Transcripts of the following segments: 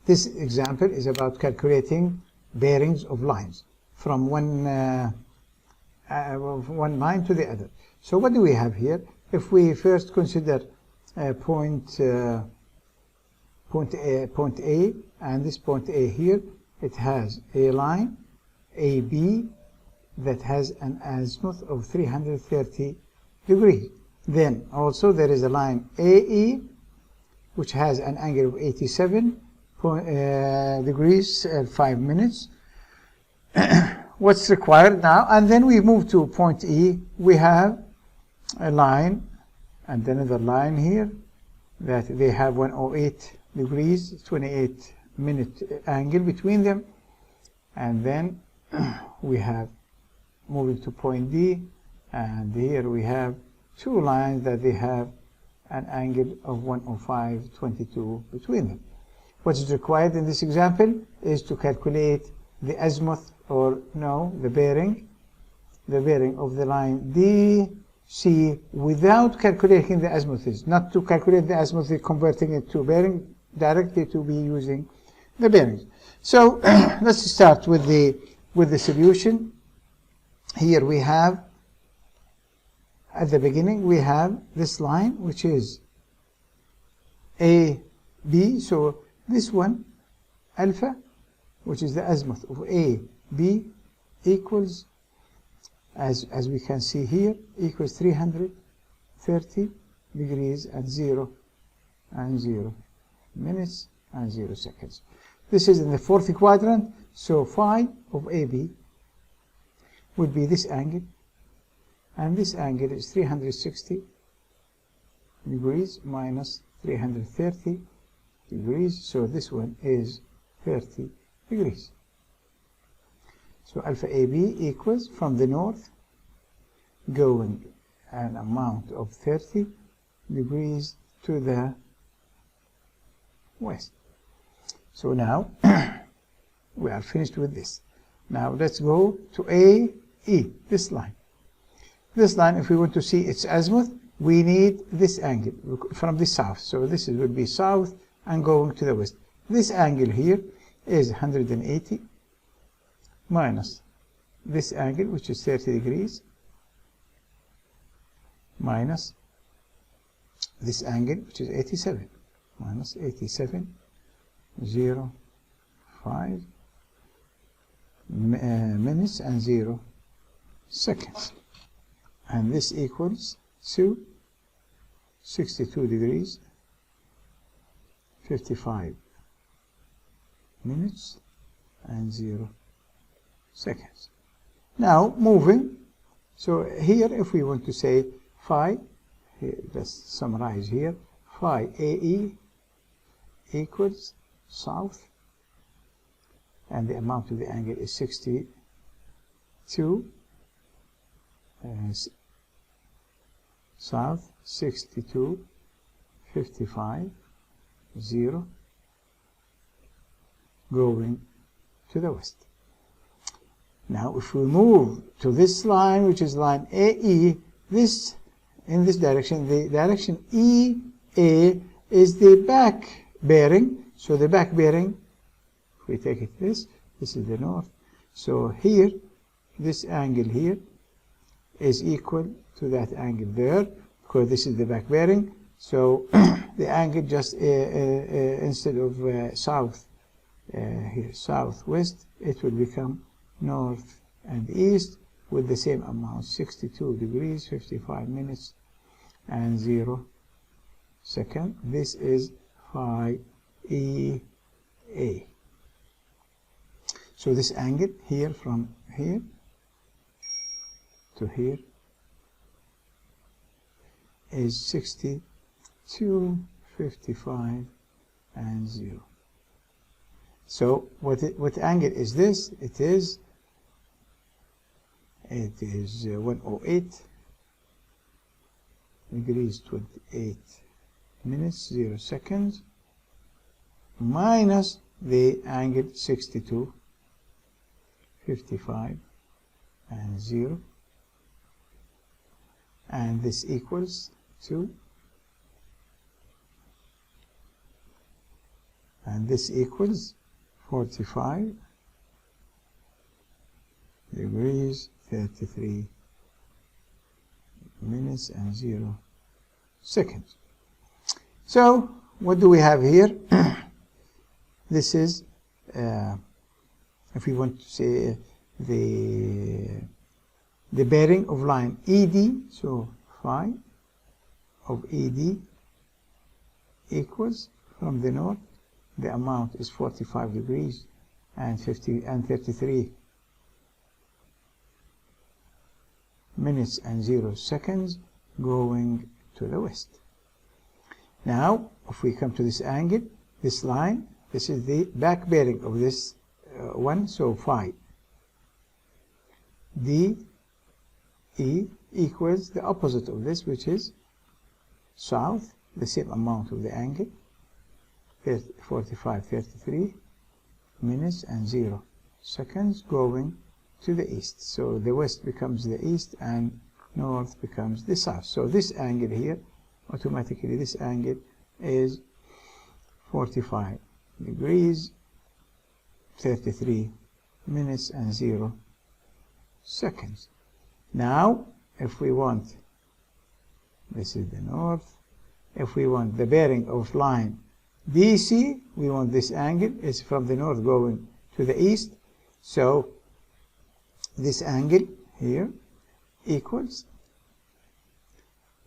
This example is about calculating bearings of lines from one line to the other. So what do we have here? If we first consider point A, and this point A here, it has a line AB that has an azimuth of 330 degrees. Then also there is a line AE which has an angle of 87 degrees at 5 minutes. What's required now? And then we move to point E. We have a line and another line here that they have 108 degrees, 28-minute angle between them. And then we have moving to point D, and here we have two lines that they have an angle of 105.22 between them. What is required in this example is to calculate the azimuth, or no, the bearing of the line DC without calculating the azimuths. Not to calculate the azimuth, converting it to bearing, directly to be using the bearings. So let's start with the solution. Here we have, at the beginning, we have this line, which is AB. So this one, alpha, which is the azimuth of AB, equals, as we can see here, equals 330 degrees and 0 minutes and 0 seconds. This is in the fourth quadrant, so phi of AB would be this angle, and this angle is 360 degrees minus 330 degrees, so this one is 30 degrees. So alpha AB equals, from the north, going an amount of 30 degrees to the west. So now we are finished with this. Now let's go to AE, this line. This line, if we want to see its azimuth, we need this angle from the south. So this would be south and going to the west. This angle here is 180 minus this angle, which is 30 degrees, minus this angle, which is 87, minus 87, 0, 5 minutes and 0 seconds. And this equals to 62 degrees, 55 minutes and 0 seconds. Now moving, so here if we want to say phi, here, let's summarize here, phi AE equals south, and the amount of the angle is 62, south 62, 55, 0, going to the west. Now if we move to this line, which is line AE, this in this direction, the direction EA is the back bearing. So the back bearing, if we take it this is the north. So here, this angle here is equal to that angle there, because this is the back bearing. So the angle just instead of south here, southwest, it will become north and east with the same amount, 62 degrees, 55 minutes and 0 seconds. This is phi EA. So this angle here, from here to here, is 62, 55 and 0. So what angle is this? It is 108 degrees, 28 minutes, 0 seconds, minus the angle 62, 55 and 0, and this equals to and this equals 45 degrees 33 minutes and 0 seconds. So what do we have here? This is if we want to say the bearing of line ED, so phi of ED equals, from the north, the amount is 45 degrees and 33 minutes and 0 seconds going to the west. Now, if we come to this angle, this line, this is the back bearing of this one, so phi DE equals the opposite of this, which is south, the same amount of the angle, 45, 33 minutes and 0 seconds going to the east. So the west becomes the east and north becomes the south. So this angle here, automatically this angle is 45 degrees 33 minutes and 0 seconds. Now if we want, this is the north, if we want the bearing of line DC, we want this angle is from the north going to the east, so this angle here equals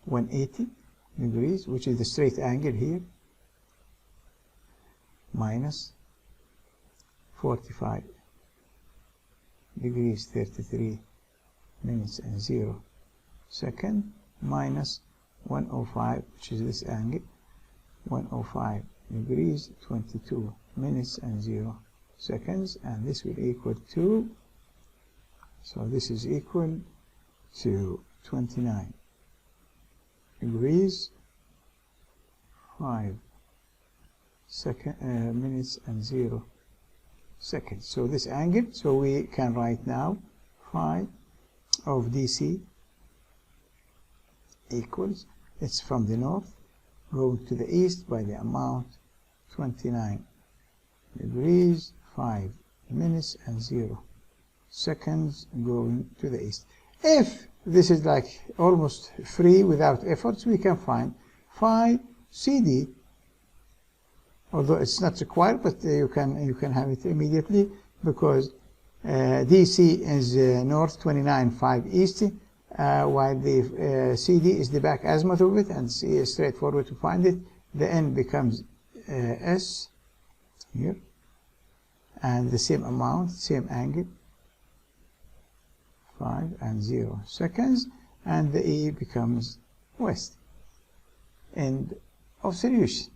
180 degrees, which is the straight angle here, minus 45 degrees 33 minutes and 0 second, minus 105, which is this angle, 105 degrees 22 minutes and 0 seconds, and this will equal to, so this is equal to 29 degrees 5 minutes and 0 seconds. So this angle, so we can write now phi of DC equals, it's from the north going to the east by the amount 29 degrees 5 minutes and 0 seconds going to the east. If this is like almost free without efforts, we can find phi CD, although it's not required, but you can have it immediately, because DC is north 29 5 east, while the CD is the back azimuth of it, and C is straightforward to find it. The N becomes S here, and the same amount, same angle, 5 and 0 seconds, and the E becomes west. End of solution.